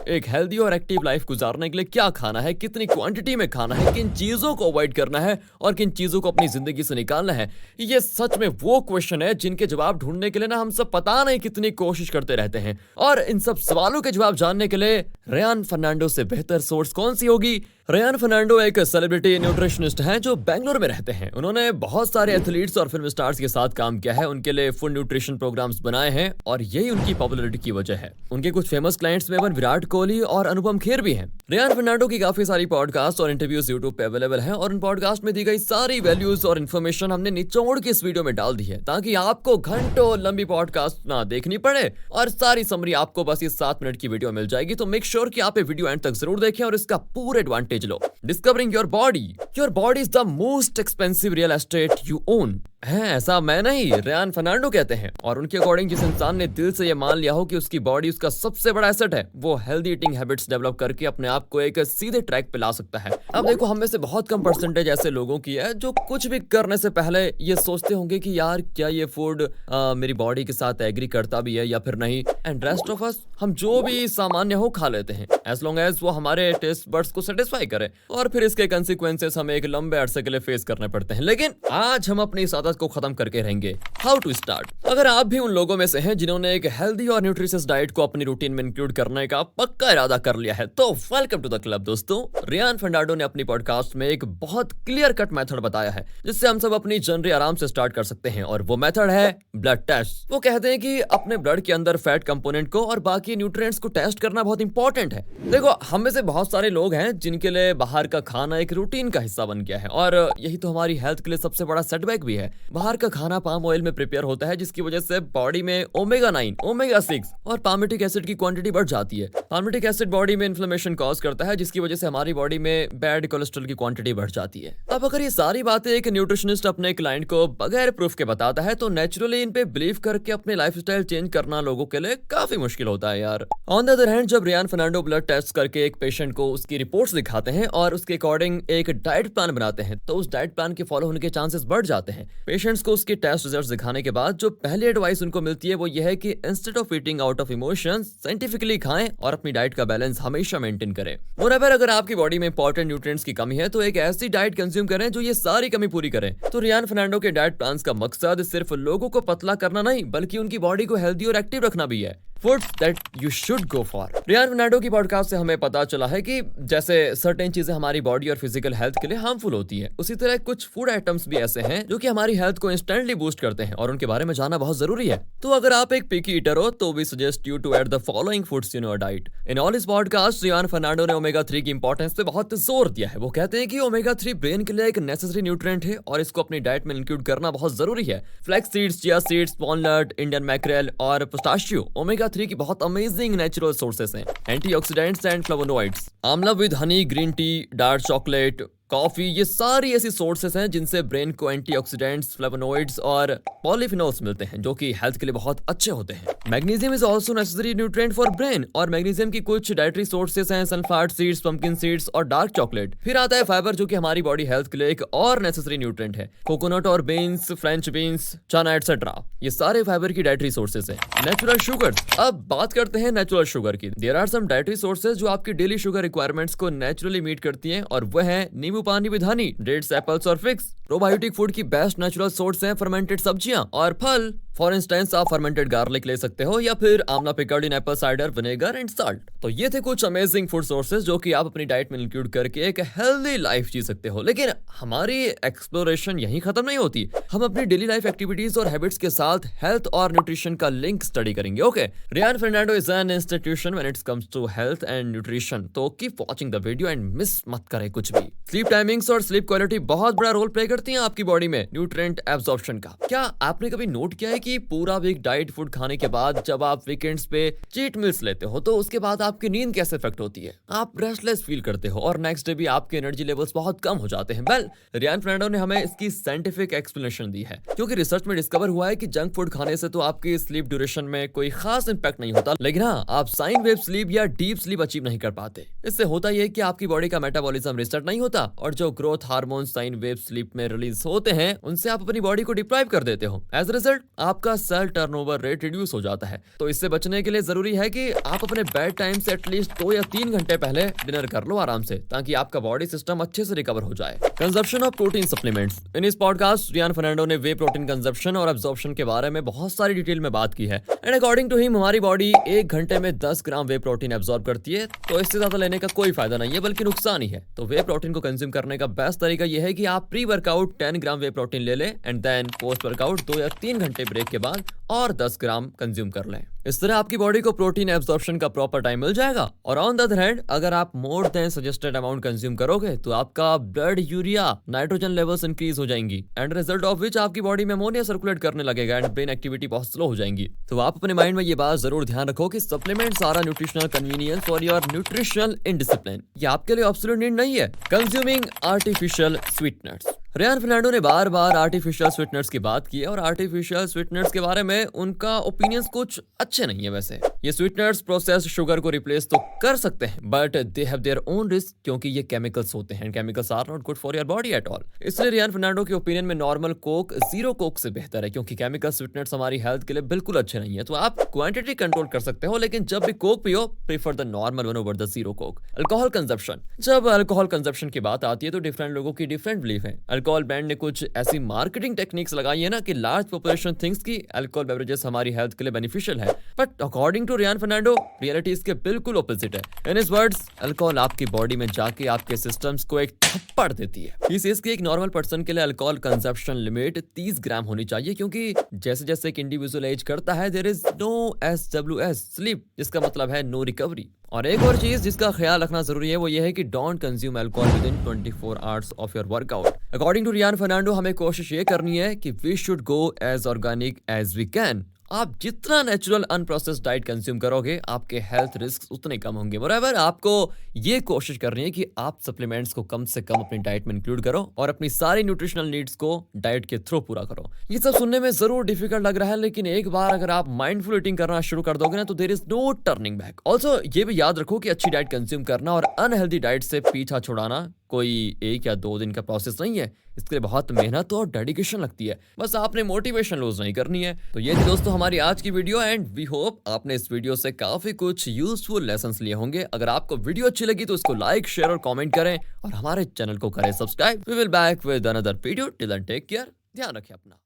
एक हेल्दी और active life गुजारने के लिए क्या खाना है, कितनी क्वांटिटी में खाना है, किन चीजों को अवॉइड करना है और किन चीजों को अपनी जिंदगी से निकालना है, ये सच में वो क्वेश्चन है जिनके जवाब ढूंढने के लिए ना हम सब पता नहीं कितनी कोशिश करते रहते हैं। और इन सब सवालों के जवाब जानने के लिए रेयान फर्नांडो से बेहतर सोर्स कौन सी होगी। रेयान फर्नांडो एक सेलिब्रिटी न्यूट्रिशनिस्ट हैं जो बेंगलोर में रहते हैं। उन्होंने बहुत सारे एथलीट्स और फिल्म स्टार्स के साथ काम किया है, उनके लिए फूड न्यूट्रिशन प्रोग्राम्स बनाए हैं और यही उनकी पॉपुलैरिटी की वजह है। उनके कुछ फेमस क्लाइंट्स में विराट कोहली और अनुपम खेर भी हैं। रेयान फर्नांडो की काफी सारी पॉडकास्ट और इंटरव्यूज यूट्यूब पे अवेलेबल हैं और उन पॉडकास्ट में दी गई सारी वैल्यूज और इन्फॉर्मेशन हमने निचोड़ के इस वीडियो में डाल दी है ताकि आपको घंटों लंबी पॉडकास्ट ना देखनी पड़े और सारी समरी आपको बस ये 7 मिनट की वीडियो मिल जाएगी। तो मेक श्योर कि आप ये वीडियो एंड तक जरूर देखें और इसका पूरा advantage low. Discovering your body. Your body is the most expensive real estate you own. है ऐसा मैं नहीं, रेयान फर्नांडो कहते हैं। और उनके अकॉर्डिंग जिस इंसान ने दिल से ये मान लिया हो कि उसकी बॉडी उसका सबसे बड़ा एसेट है, वो हेल्दी ईटिंग हैबिट्स डेवलप करके अपने आप को एक सीधे ट्रैक पे ला सकता है। अब देखो, हम में से बहुत कम परसेंटेज ऐसे लोगों की है जो कुछ भी करने से पहले ये सोचते होंगे कि यार क्या ये फूड मेरी बॉडी के साथ एग्री करता भी है या फिर नहीं। एंड रेस्ट ऑफ अस, हम जो भी सामान्य हो खा लेते हैं एज लॉन्ग एज वो हमारे टेस्ट बर्ड्स को सेटिस्फाई करे, और फिर इसके कंसिक्वेंसेस हमें एक लंबे अरसे के लिए फेस करने पड़ते हैं। लेकिन आज हम अपनी इस आदत को खत्म करके रहेंगे। How to start. अगर आप भी उन लोगों में से हैं जिन्होंने एक हेल्दी और न्यूट्रिशियस डाइट को अपनी रूटीन में इंक्लूड करने का पक्का इरादा कर लिया है, तो वेलकम टू द क्लब दोस्तों। रेयान फर्नांडो ने अपनी पॉडकास्ट में एक बहुत क्लियर कट मेथड बताया है जिससे हम सब अपनी जर्नी आराम से स्टार्ट कर सकते हैं, और वो मेथड है ब्लड टेस्ट। वो कहते हैं कि अपने ब्लड के अंदर फैट कंपोनेंट को और बाकी न्यूट्रिएंट्स को टेस्ट करना बहुत इंपॉर्टेंट है। देखो, हम में से बहुत सारे लोग हैं जिनके लिए बाहर का खाना एक रूटीन का हिस्सा बन गया है, और यही तो हमारी हेल्थ के लिए सबसे बड़ा सेटबैक भी है। बाहर का खाना पाम ऑयल में प्रिपेयर होता है जिसकी वजह से बॉडी में ओमेगा 9, ओमेगा 6 और पाल्मिटिक एसिड की क्वांटिटी बढ़ जाती है। पाल्मिटिक एसिड बॉडी में इन्फ्लेमेशन कॉज करता है जिसकी वजह से हमारी बॉडी में बैड कोलेस्ट्रॉल की क्वांटिटी बढ़ जाती है। अब अगर ये सारी बातें एक न्यूट्रिशनिस्ट अपने क्लाइंट को बगैर प्रूफ के बताता है तो नेचुरली इन पे बिलीव करके अपने लाइफस्टाइल चेंज करना लोगों के लिए काफी मुश्किल होता है यार। ऑन द अदर हैंड, जब रेयान फर्नांडो ब्लड टेस्ट करके एक पेशेंट को उसकी रिपोर्ट्स दिखाते हैं और उसके अकॉर्डिंग एक डाइट प्लान बनाते हैं तो उस डाइट प्लान के फॉलो होने के चांसेस बढ़ जाते हैं। पेशेंट्स को उसके टेस्ट रिजल्ट्स दिखाने के बाद जो पहली एडवाइस उनको मिलती है वो ये है कि instead of eating out of emotions, scientifically खाएं और अपनी डाइट का बैलेंस हमेशा मेंटेन करें। मोreover, अगर आपकी बॉडी में इंपॉर्टेंट न्यूट्रिएंट्स की कमी है तो एक ऐसी डाइट कंज्यूम करें जो ये सारी कमी पूरी करे। तो रेयान फर्नांडो के डाइट प्लान्स का मकसद सिर्फ लोगों को पतला करना नहीं बल्कि उनकी बॉडी को हेल्दी और एक्टिव रखना भी है। Foods that you should go for. Ryan Fernando की पॉडकास्ट से हमें पता चला है कि जैसे सर्टेन चीजें हमारी बॉडी और फिजिकल हेल्थ के लिए हार्मफुल होती है, उसी तरह कुछ फूड आइटम्स भी ऐसे हैं जो कि हमारी हेल्थ को इंस्टेंटली बूस्ट करते हैं और उनके बारे में जानना बहुत जरूरी है। तो अगर आप एक पिकी ईटर हो तो we suggest you to add the following foods in your diet. In all his podcast Ryan Fernando ने ओमेगा 3 की इंपॉर्टेंस पे बहुत जोर दिया है। वो कहते हैं कि ओमेगा 3 ब्रेन के लिए एक नेसेसरी न्यूट्रिएंट है और इसको अपनी डाइट में इंक्लूड करना बहुत जरूरी है। Flax seeds, chia seeds, walnut, Indian mackerel और पिस्ताशियो ओमेगा 3 की बहुत अमेजिंग नेचुरल सोर्सेस हैं। एंटीऑक्सीडेंट्स एंड फ्लेवोनोइड्स, आंवला with Honey, green tea, dark chocolate, coffee, ये सारी ऐसी सोर्सेस हैं जिनसे ब्रेन को एंटीऑक्सीडेंट्स, फ्लेवोनोइड्स और पॉलीफिनोल्स मिलते हैं जो कि हेल्थ के लिए बहुत अच्छे होते हैं। Magnesium is also necessary nutrient for brain, और मैग्नीशियम की कुछ डाइटरी सोर्सेस हैं सनफ्लावर सीड्स, पंपकिन सीड्स और डार्क चॉकलेट। फिर आता है फाइबर जो कि हमारी बॉडी हेल्थ के लिए एक और नेसेसरी न्यूट्रिएंट है। कोकोनट और बीन्स, फ्रेंच बीन्स, चना एटसेट्रा, ये सारे फाइबर की डाइटरी सोर्सेस हैं। Natural sugar. अब बात करते हैं नेचुरल शुगर की। There are some dietary sources जो आपकी डेली शुगर रिक्वायरमेंट्स को नेचुरली मीट करती हैं, और वह है नींबू पानी विद हनी, डेट्स, एप्पल्स और फिग्स। प्रोबायोटिक फूड की बेस्ट नेचुरल सोर्स हैं फर्मेंटेड सब्जियां और फल। फॉर इंस्टेंस, आप फर्मेंटेड गार्लिक ले सकते हो या फिर आंवला pickled in Apple cider vinegar and salt. तो ये थे कुछ अमेजिंग फूड सोर्सेज जो कि आप अपनी डाइट में इंक्लूड करके एक हेल्दी लाइफ जी सकते हो। लेकिन हमारी एक्सप्लोरेशन यहीं खत्म नहीं होती। हम अपनी डेली लाइफ एक्टिविटीज और हैबिट्स के साथ हेल्थ और न्यूट्रिशन का लिंक स्टडी करेंगे। Okay, Ryan Fernando is an institution when it comes to health and nutrition. तो keep watching the video and miss मत करें कुछ भी। स्लीप टाइमिंग्स और स्लीप क्वालिटी बहुत बड़ा रोल प्ले करती हैं आपकी बॉडी में न्यूट्रिएंट एब्जॉर्प्शन का। क्या आपने कभी नोट किया है कि पूरा वीक डाइट फूड खाने के बाद जब आप वीकेंड्स पे चीट मील्स लेते हो तो उसके बाद आपकी नींद कैसे इफेक्ट होती है? आप रेस्टलेस फील करते हो और नेक्स्ट डे भी आपके एनर्जी लेवल्स बहुत कम हो जाते हैं। वेल, रेयान फर्नांडो ने हमें इसकी साइंटिफिक एक्सप्लेनेशन दी है, क्योंकि रिसर्च में डिस्कवर हुआ है कि जंक फूड खाने से तो आपकी स्लीप ड्यूरेशन में कोई खास इंपैक्ट नहीं होता, लेकिन हाँ, आप साइन वेव स्लीप या डीप स्लीप अचीव नहीं कर पाते। इससे होता यह है कि आपकी बॉडी का मेटाबॉलिज्म रिसेट नहीं होता और जो growth hormone sine wave sleep में रिलीज होते हैं उनसे आप अपनी बॉडी को डिप्राइव कर देते हो। एज अ रिजल्ट आपका सेल टर्नओवर रेट रिड्यूस हो जाता है। तो इससे बचने के लिए जरूरी है कि आप अपने बेड टाइम से एटलीस्ट 2 या 3 घंटे पहले डिनर कर लो आराम से, ताकि आपका बॉडी सिस्टम अच्छे से रिकवर हो जाए। Consumption of protein supplements. In इस पॉडकास्ट रियान फर्नांडो ने वे प्रोटीन कंजप्शन और एब्जॉर्प्शन के बारे में बहुत सारी डिटेल में बात की है। एंड अकॉर्डिंग टू हिम हमारी बॉडी 1 घंटे में 10 ग्राम वे प्रोटीन एब्जॉर्ब करती है, तो इससे ज्यादा लेने का कोई फायदा नहीं है बल्कि नुकसान ही है। तो वे प्रोटीन को कंज्यूम करने का बेस्ट तरीका यह है कि आप प्री वर्कआउट 10 ग्राम वे प्रोटीन ले लें एंड देन पोस्ट वर्कआउट 2 या 3 घंटे ब्रेक के बाद और 10 ग्राम कंज्यूम कर लें। इस तरह आपकी बॉडी को प्रोटीन एब्जॉर्प्शन का प्रॉपर टाइम मिल जाएगा। और ऑन द अदर हैंड अगर आप more than suggested amount consume करोगे तो आपका blood urea nitrogen levels increase हो जाएंगी एंड रिजल्ट ऑफ विच आपकी बॉडी में अमोनिया सर्कुलेट करने लगेगा एंड ब्रेन एक्टिविटी बहुत स्लो हो जाएंगी। तो आप अपने माइंड में ये बात जरूर ध्यान रखो कि supplements are a nutritional convenience for your nutritional indiscipline. ये आपके लिए एब्सोल्यूट नीड नहीं है। Consuming artificial sweeteners. Ryan Fernando ने बार बार आर्टिफिशियल स्वीटनर्स की बात की है और आर्टिफिशियल स्वीटनर्स के बारे में उनका ओपिनियंस कुछ अच्छे नहीं है। वैसे ये स्वीटनर्स प्रोसेस्ड शुगर को रिप्लेस तो कर सकते हैं but they have their own risk, क्योंकि ये केमिकल्स होते हैं। Chemicals are not good for your body at all. इसलिए रियान फर्नांडो के ओपिनियन में नॉर्मल कोक जीरो कोक से बेहतर है, क्योंकि केमिकल स्वीटनर्स हमारी हेल्थ के लिए बिल्कुल अच्छे नहीं है। तो आप क्वांटिटी कंट्रोल कर सकते हो, लेकिन जब भी कोक पियो prefer the normal one over the zero coke. Alcohol consumption. जब अल्कोहल कंजप्शन की बात आती है तो डिफरेंट लोगों की डिफरेंट बिलीफ है। अल्कोहल बैंड ने कुछ ऐसी मार्केटिंग टेक्निक्स लगाई है ना कि लार्ज पॉपुलेशन थिंक्स की अल्कोहल बेवरेजेस हमारी हेल्थ के लिए बेनिफिशियल है, but according to Ryan Fernando reality इसके बिल्कुल ऑपोजिट है। इन हिज वर्ड्स अल्कोहल आपकी बॉडी में जाके आपके सिस्टम्स को एक थप्पड़ देती है। ही सेज कि एक नॉर्मल पर्सन के लिए अल्कोहल कंजप्शन लिमिट 30 ग्राम होनी चाहिए, क्योंकि जैसे जैसे एक इंडिविजुअल एज करता है there is no SWS sleep, जिसका मतलब है नो रिकवरी। और एक और चीज जिसका ख्याल रखना जरूरी है वो ये है कि don't consume alcohol within 24 hours of your workout. According to Ryan Fernando हमें कोशिश ये करनी है कि we should go as organic as we can. आप जितना नेचुरल अनप्रोसेस्ड डाइट कंज्यूम करोगे आपके हेल्थ रिस्क उतने कम होंगे। बराबर आपको ये कोशिश करनी है कि आप सप्लीमेंट्स को कम से कम अपनी डाइट में इंक्लूड करो और अपनी सारी न्यूट्रिशनल नीड्स को डाइट के थ्रू पूरा करो। ये सब सुनने में जरूर डिफिकल्ट लग रहा है, लेकिन एक बार अगर आप माइंडफुल ईटिंग करना शुरू कर दोगे ना तो there is no turning back. Also ये भी याद रखो कि अच्छी डाइट कंज्यूम करना और अनहेल्दी डाइट से पीछा छुड़ाना कोई 1 या 2 दिन का प्रोसेस नहीं है। इसके लिए बहुत मेहनत और डेडिकेशन लगती है। बस आपने मोटिवेशन लूज नहीं करनी है। तो ये थी दोस्तों हमारी आज की वीडियो एंड वी होप आपने इस वीडियो से काफी कुछ यूजफुल लेसन्स लिए होंगे। अगर आपको वीडियो अच्छी लगी तो इसको लाइक शेयर और कमेंट करें और हमारे चैनल को करें subscribe. We will back with another video. Till then take care. ध्यान रखें अपना।